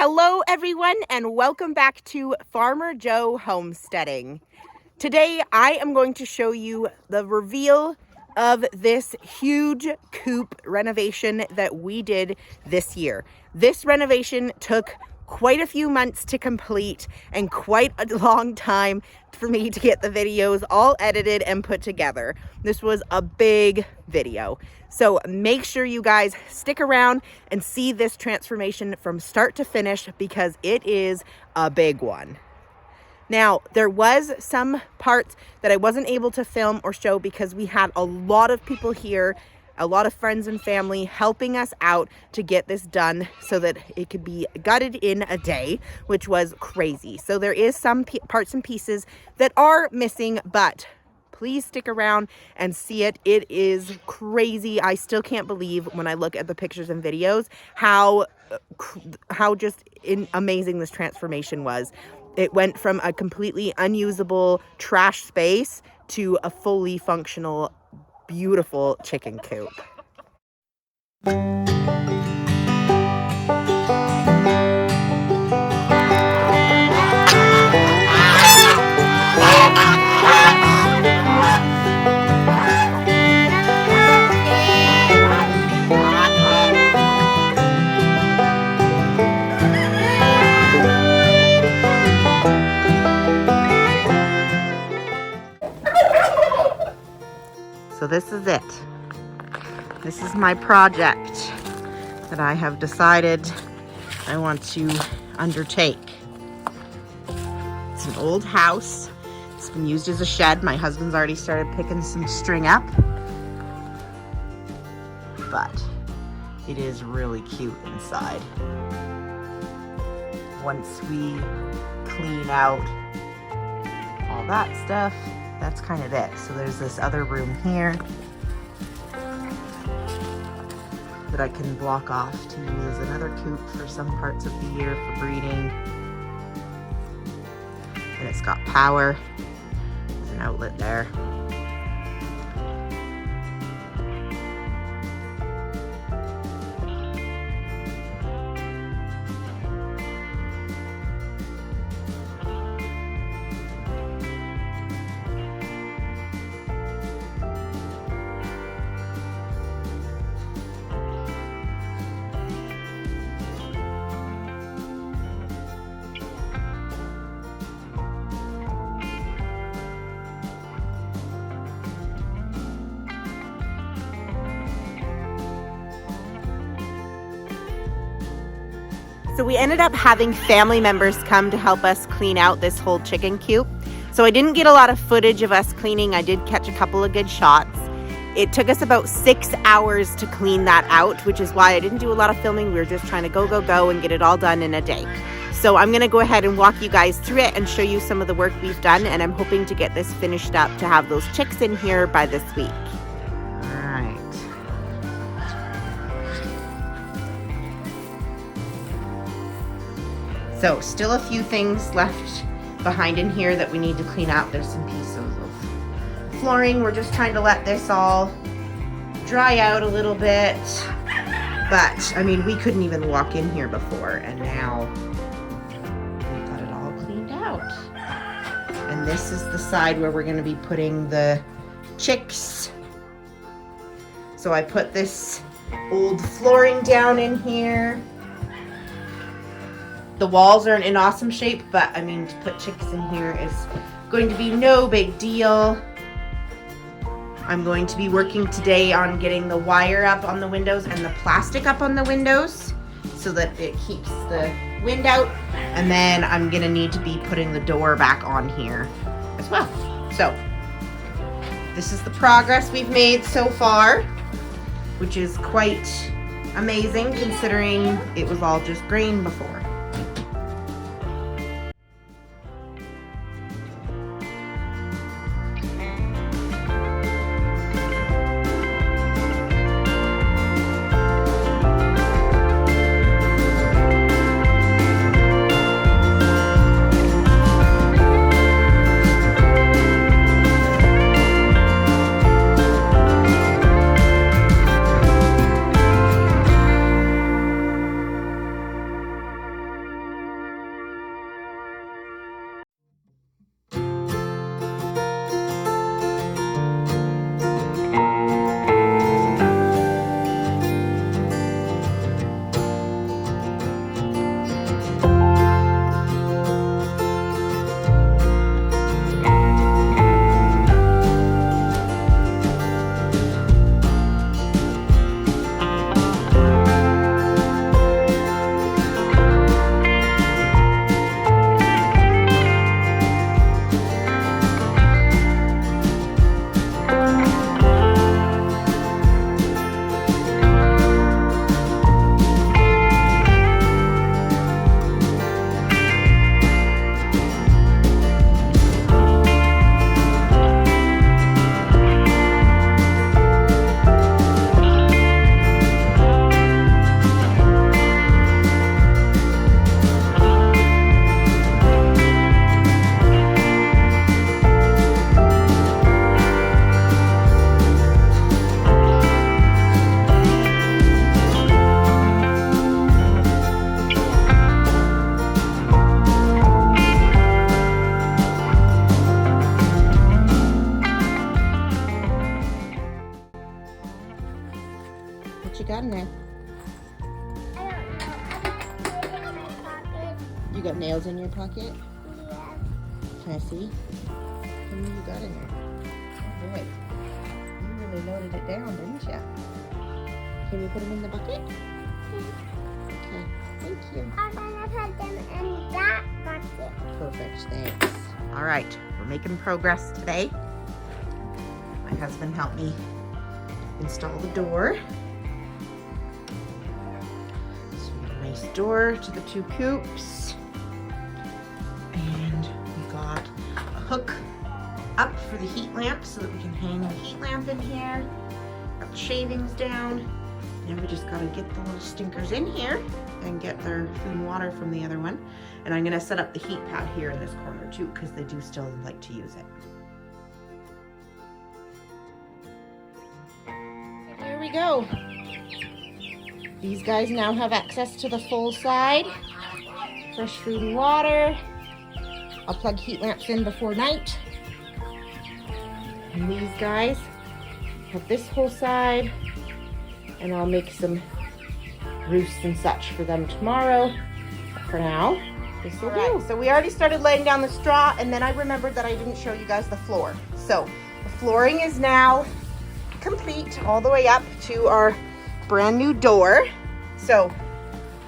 Hello everyone and welcome back to Farmer Joe Homesteading. Today I am going to show you the reveal of this huge coop renovation that we did this year. This renovation took quite a few months to complete and quite a long time for me to get the videos all edited and put together. This was a big video. So make sure you guys stick around and see this transformation from start to finish because it is a big one. Now, there was some parts that I wasn't able to film or show because we had a lot of people here, a lot of friends and family helping us out to get this done so that it could be gutted in a day, which was crazy. So there is some parts and pieces that are missing, but please stick around and see it. It is crazy. I still can't believe when I look at the pictures and videos how just amazing this transformation was. It went from a completely unusable trash space to a fully functional, beautiful chicken coop. So this is it. This is my project that I have decided I want to undertake. It's an old house. It's been used as a shed. My husband's already started picking some string up. But it is really cute inside. Once we clean out all that stuff, that's kind of it. So there's this other room here that I can block off to use as another coop for some parts of the year for breeding. And it's got power. There's an outlet there. So we ended up having family members come to help us clean out this whole chicken coop. So I didn't get a lot of footage of us cleaning. I did catch a couple of good shots. It took us about 6 hours to clean that out, which is why I didn't do a lot of filming. We were just trying to go and get it all done in a day. So I'm gonna go ahead and walk you guys through it and show you some of the work we've done, and I'm hoping to get this finished up to have those chicks in here by this week. So still a few things left behind in here that we need to clean out. There's some pieces of flooring. We're just trying to let this all dry out a little bit. But, I mean, we couldn't even walk in here before, and now we've got it all cleaned out. And this is the side where we're gonna be putting the chicks. So I put this old flooring down in here. The walls are in awesome shape, but I mean, to put chicks in here is going to be no big deal. I'm going to be working today on getting the wire up on the windows and the plastic up on the windows so that it keeps the wind out. And then I'm gonna need to be putting the door back on here as well. So this is the progress we've made so far, which is quite amazing considering it was all just grain before. You got nails in your pocket? Yeah. Can I see? How many you got in there? Oh boy. You really loaded it down, didn't you? Can you put them in the bucket? Okay, thank you. I'm gonna put them in that bucket. Perfect, thanks. All right, we're making progress today. My husband helped me install the door. So we got a nice door to the two coops. And we got a hook up for the heat lamp so that we can hang the heat lamp in here. Got the shavings down. And we just gotta get the little stinkers in here and get their food and water from the other one. And I'm gonna set up the heat pad here in this corner too, because they do still like to use it. Here we go. These guys now have access to the full side. Fresh food and water. I'll plug heat lamps in before night. And these guys have this whole side. And I'll make some roosts and such for them tomorrow. But for now, this will do. So we already started laying down the straw, and then I remembered that I didn't show you guys the floor. So the flooring is now complete all the way up to our brand new door. So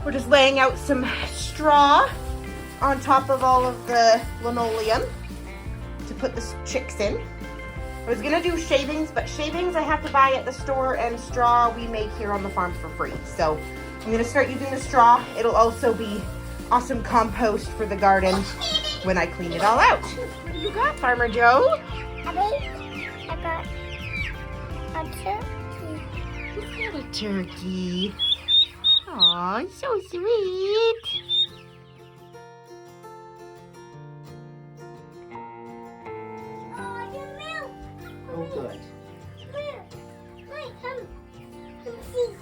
we're just laying out some straw on top of all of the linoleum to put the chicks in. I was gonna do shavings, but shavings I have to buy at the store, and straw we make here on the farm for free. So I'm gonna start using the straw. It'll also be awesome compost for the garden when I clean it all out. What do you got, Farmer Joe? I got a turkey. You got a turkey. Aw, so sweet. Oh, good. Come here. Wait, come. See.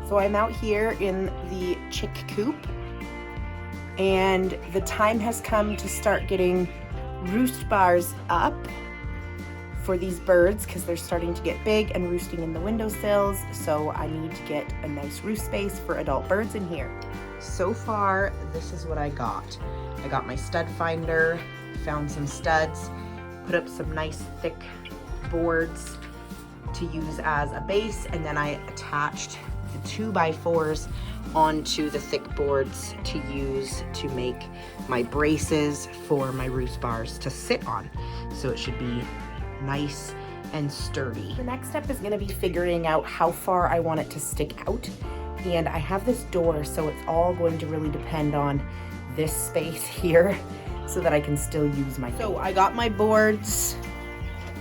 So I'm out here in the chick coop, and the time has come to start getting roost bars up for these birds because they're starting to get big and roosting in the windowsills. So I need to get a nice roost space for adult birds in here. So far, this is what I got. I got my stud finder, found some studs, put up some nice thick boards to use as a base, and then I attached the 2x4s onto the thick boards to use to make my braces for my roost bars to sit on. So it should be nice and sturdy. The next step is going to be figuring out how far I want it to stick out. And I have this door, so it's all going to really depend on this space here so that I can still use my. So I got my boards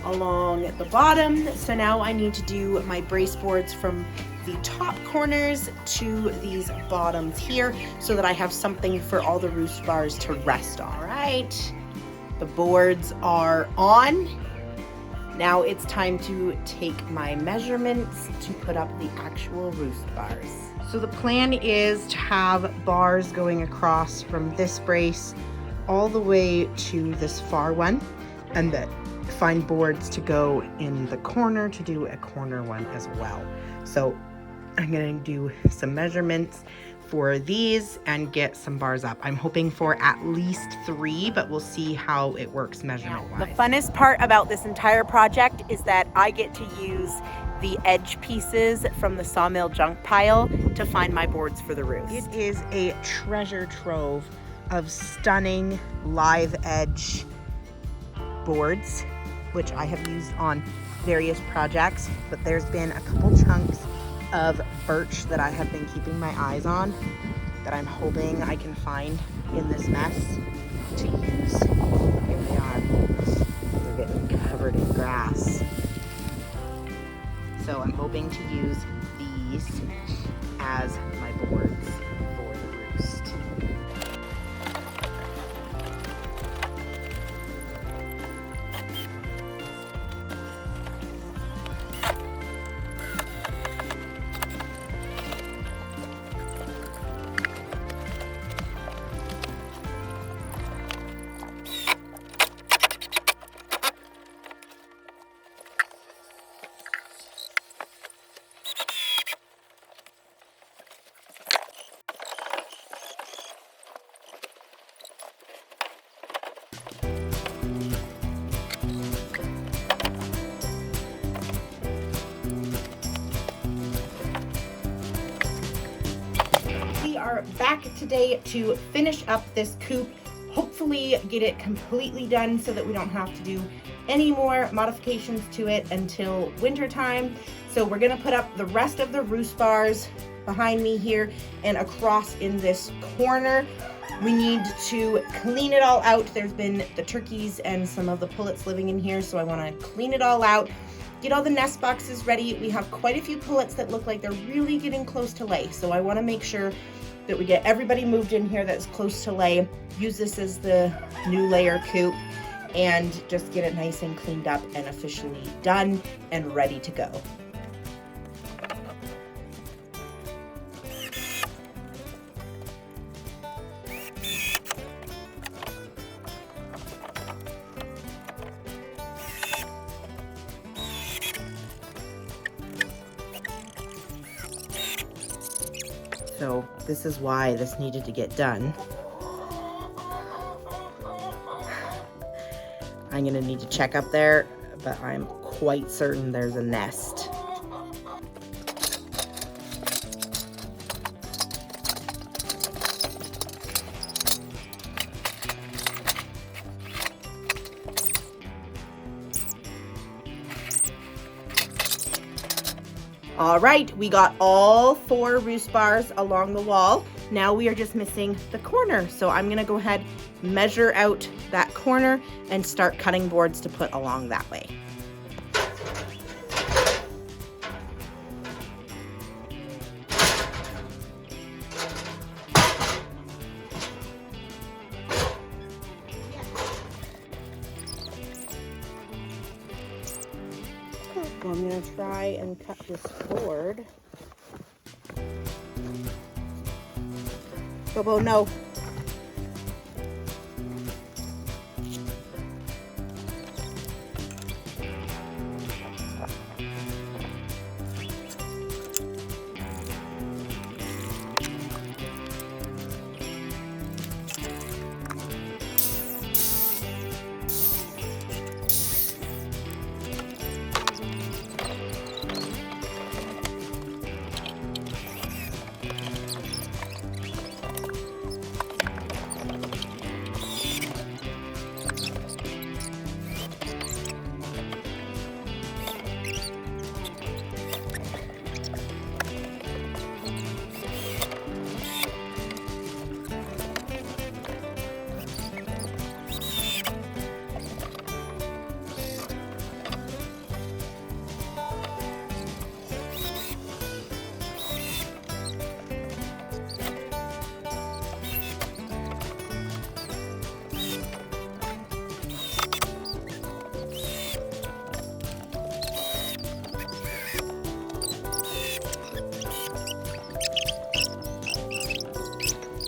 along the bottom. So now I need to do my brace boards from the top corners to these bottoms here so that I have something for all the roost bars to rest on. All right, the boards are on. Now it's time to take my measurements to put up the actual roost bars. So the plan is to have bars going across from this brace all the way to this far one, and then find boards to go in the corner to do a corner one as well. So I'm gonna do some measurements for these and get some bars up. I'm hoping for at least 3, but we'll see how it works measurement-wise. The funnest part about this entire project is that I get to use the edge pieces from the sawmill junk pile to find my boards for the roost. It is a treasure trove of stunning live edge boards, which I have used on various projects, but there's been a couple chunks of birch that I have been keeping my eyes on that I'm hoping I can find in this mess to use. Here they are. They're getting covered in grass. So I'm hoping to use these as my board. are back today to finish up this coop, hopefully get it completely done so that we don't have to do any more modifications to it until winter time. So we're gonna put up the rest of the roost bars behind me here and across in this corner. We need to clean it all out. There's been the turkeys and some of the pullets living in here, so I want to clean it all out, get all the nest boxes ready. We have quite a few pullets that look like they're really getting close to lay, so I want to make sure that we get everybody moved in here that's close to lay, use this as the new layer coop, and just get it nice and cleaned up and officially done and ready to go. So this is why this needed to get done. I'm gonna need to check up there, but I'm quite certain there's a nest. All right, we got all 4 roost bars along the wall. Now we are just missing the corner. So I'm gonna go ahead, measure out that corner and start cutting boards to put along that way. So I'm gonna try and cut this board. Bobo, no.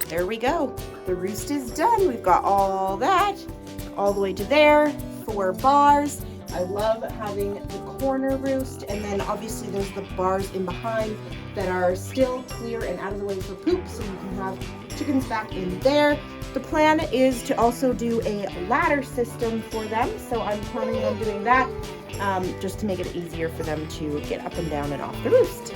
There we go. The roost is done. We've got all that, all the way to there, 4 bars. I love having the corner roost, and then obviously there's the bars in behind that are still clear and out of the way for poop, so you can have chickens back in there. The plan is to also do a ladder system for them, so I'm planning on doing that just to make it easier for them to get up and down and off the roost.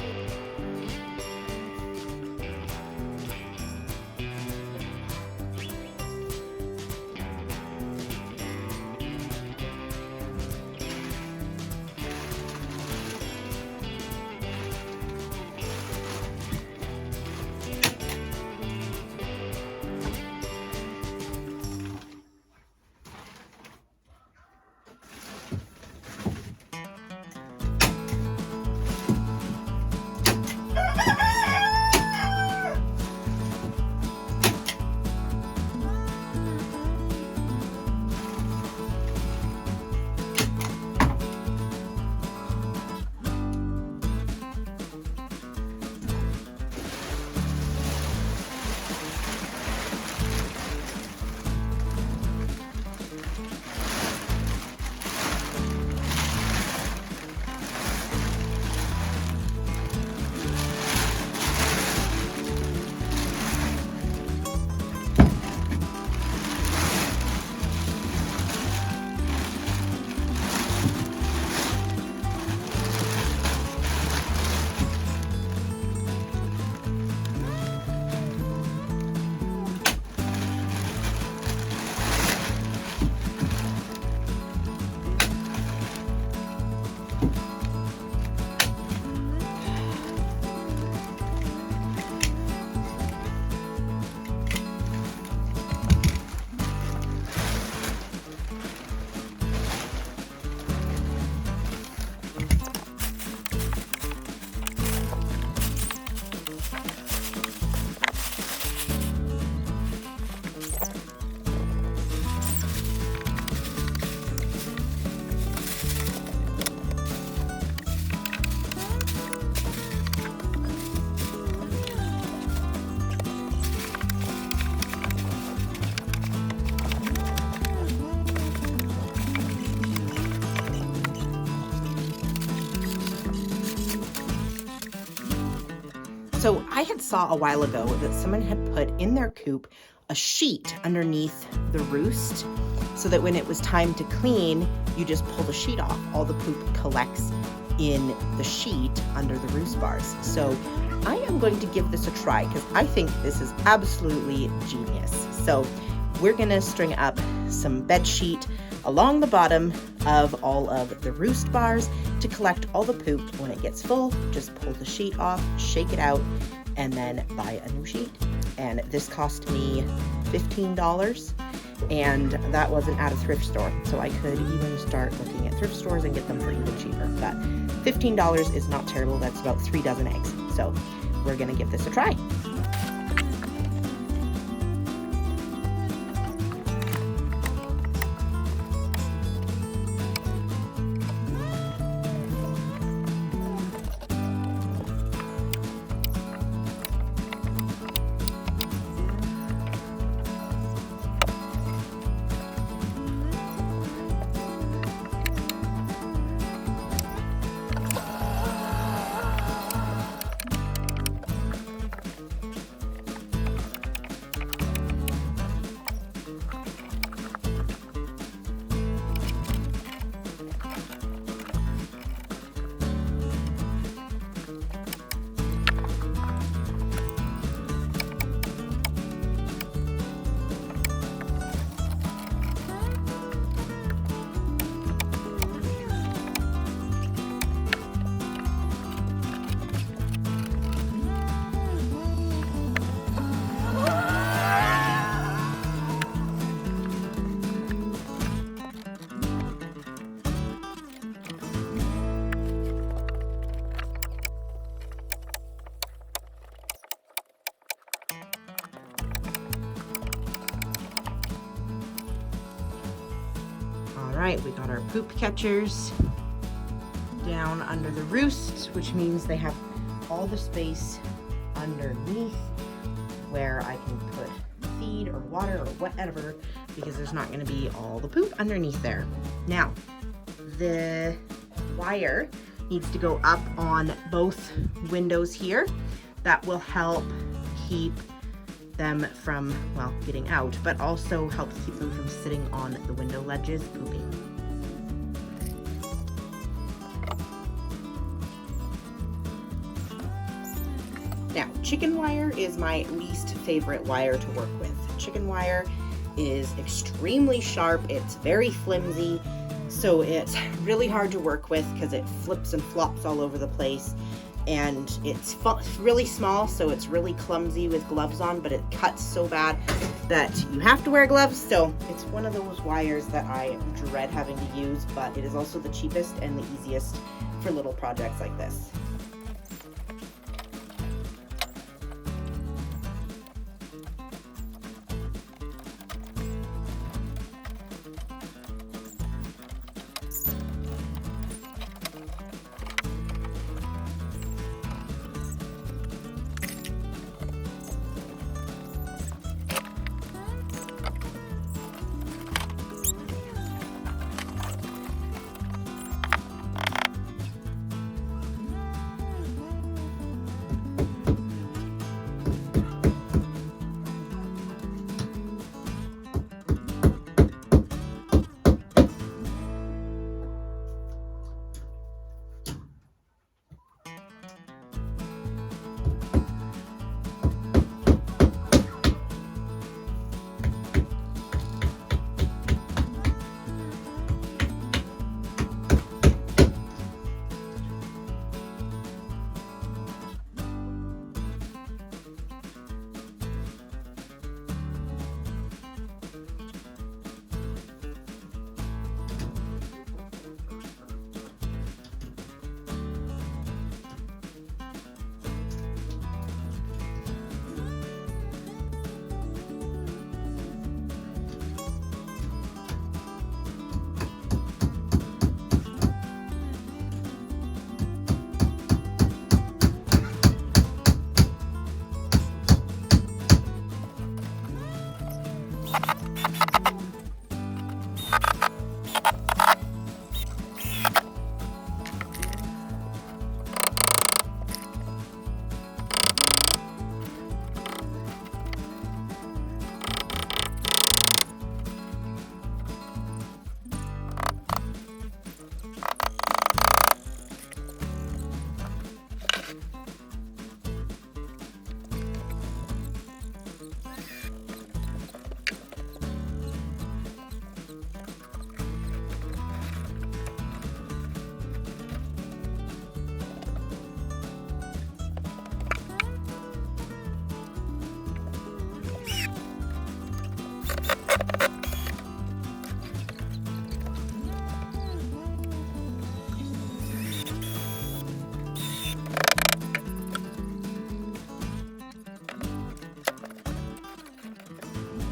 So I had saw a while ago that someone had put in their coop a sheet underneath the roost so that when it was time to clean, you just pull the sheet off. All the poop collects in the sheet under the roost bars. So I am going to give this a try because I think this is absolutely genius. So we're gonna string up some bed sheet along the bottom of all of the roost bars to collect all the poop. When it gets full, just pull the sheet off, shake it out, and then buy a new sheet. And this cost me $15, and that wasn't at a thrift store. So I could even start looking at thrift stores and get them for even cheaper. But $15 is not terrible. That's about 3 dozen eggs. So we're gonna give this a try. All right, we got our poop catchers down under the roost, which means they have all the space underneath where I can put feed or water or whatever, because there's not going to be all the poop underneath there. Now, the wire needs to go up on both windows here. That will help keep them from, well, getting out, but also helps keep them from sitting on the window ledges pooping. Now, chicken wire is my least favorite wire to work with. Chicken wire is extremely sharp, it's very flimsy, so it's really hard to work with because it flips and flops all over the place. And it's really small, so it's really clumsy with gloves on, but it cuts so bad that you have to wear gloves. So it's one of those wires that I dread having to use, but it is also the cheapest and the easiest for little projects like this.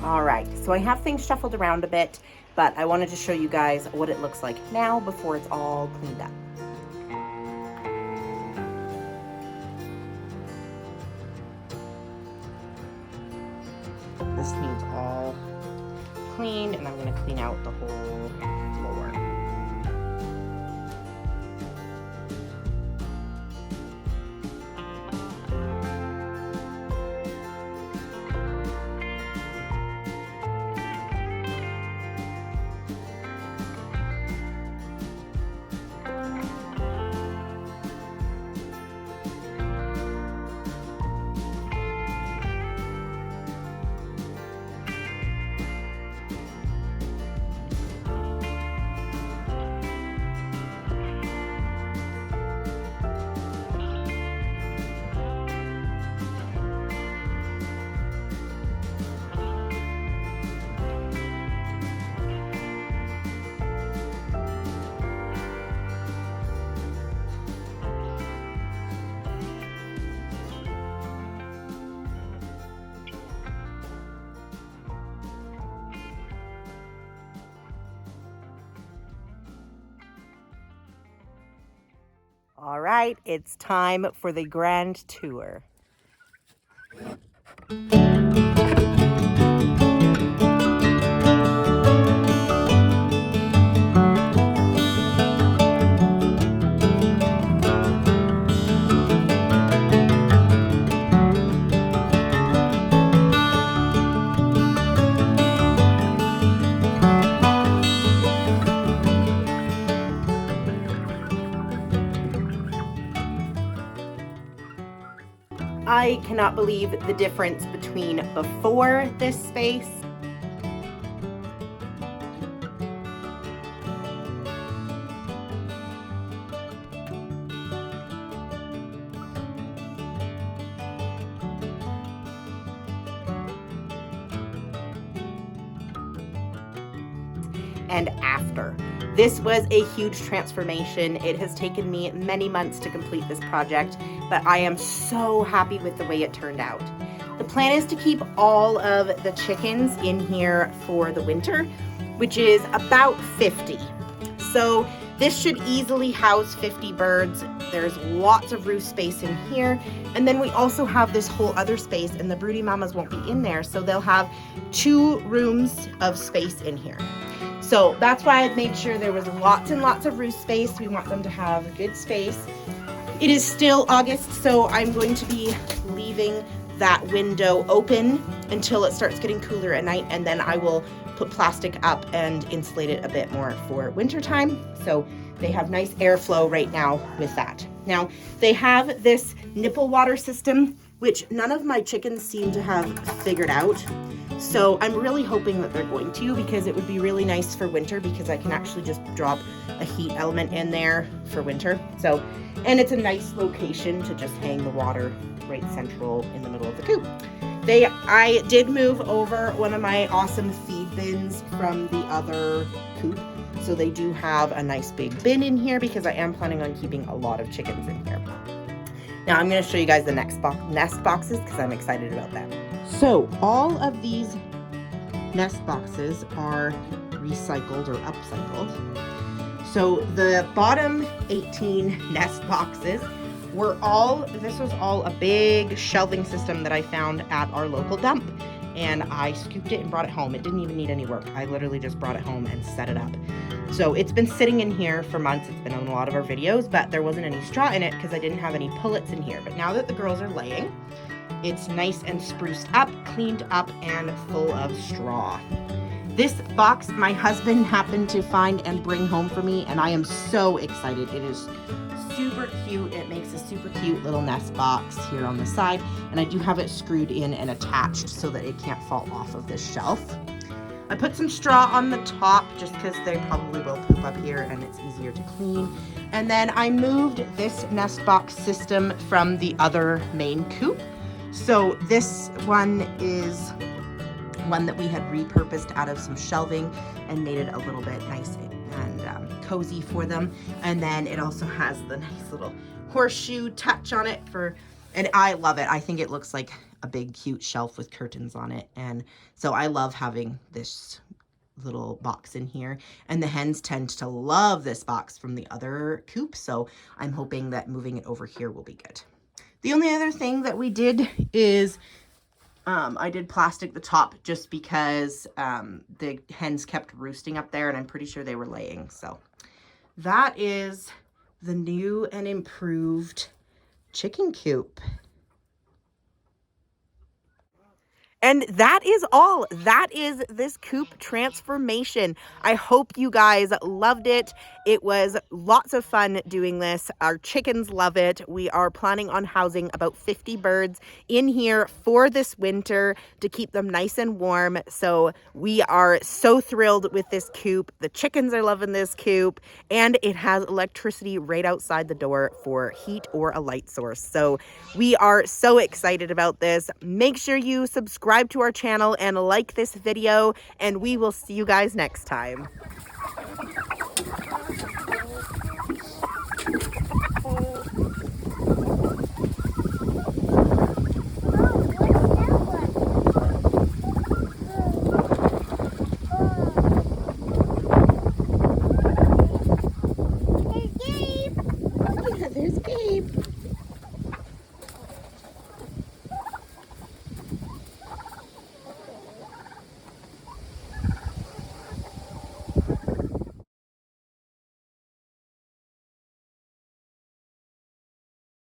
All right, so I have things shuffled around a bit, but I wanted to show you guys what it looks like now before it's all cleaned up. This needs all cleaned, and I'm going to clean out the whole floor. All right, it's time for the grand tour. I cannot believe the difference between before this space and after. This was a huge transformation. It has taken me many months to complete this project, but I am so happy with the way it turned out. The plan is to keep all of the chickens in here for the winter, which is about 50. So this should easily house 50 birds. There's lots of roost space in here. And then we also have this whole other space, and the broody mamas won't be in there, so they'll have 2 rooms of space in here. So that's why I made sure there was lots and lots of roost space. We want them to have good space. It is still August, so I'm going to be leaving that window open until it starts getting cooler at night, and then I will put plastic up and insulate it a bit more for winter time. So they have nice airflow right now with that. Now they have this nipple water system, which none of my chickens seem to have figured out. So I'm really hoping that they're going to, because it would be really nice for winter, because I can actually just drop a heat element in there for winter. So, and it's a nice location to just hang the water right central in the middle of the coop. I did move over one of my awesome feed bins from the other coop. So they do have a nice big bin in here, because I am planning on keeping a lot of chickens in here. Now I'm going to show you guys the nest boxes, because I'm excited about them. So all of these nest boxes are recycled or upcycled. So the bottom 18 nest boxes were this was all a big shelving system that I found at our local dump. And I scooped it and brought it home. It didn't even need any work. I literally just brought it home and set it up. So it's been sitting in here for months. It's been on a lot of our videos, but there wasn't any straw in it because I didn't have any pullets in here. But now that the girls are laying, it's nice and spruced up, cleaned up, and full of straw. This box my husband happened to find and bring home for me, and I am so excited. It is super cute. It makes a super cute little nest box here on the side, and I do have it screwed in and attached so that it can't fall off of this shelf. I put some straw on the top just because they probably will poop up here and it's easier to clean. And then I moved this nest box system from the other main coop. So this one is one that we had repurposed out of some shelving and made it a little bit nice and cozy for them. And then it also has the nice little horseshoe touch on it for And I love it. I think it looks like a big cute shelf with curtains on it. And so I love having this little box in here. And the hens tend to love this box from the other coop. So I'm hoping that moving it over here will be good. The only other thing that we did is I did plastic the top just because the hens kept roosting up there and I'm pretty sure they were laying. So that is the new and improved chicken coop. And that is all. That is this coop transformation. I hope you guys loved it. It was lots of fun doing this. Our chickens love it. We are planning on housing about 50 birds in here for this winter to keep them nice and warm. So we are so thrilled with this coop. The chickens are loving this coop, and it has electricity right outside the door for heat or a light source. So we are so excited about this. Make sure you subscribe to our channel and like this video, and we will see you guys next time.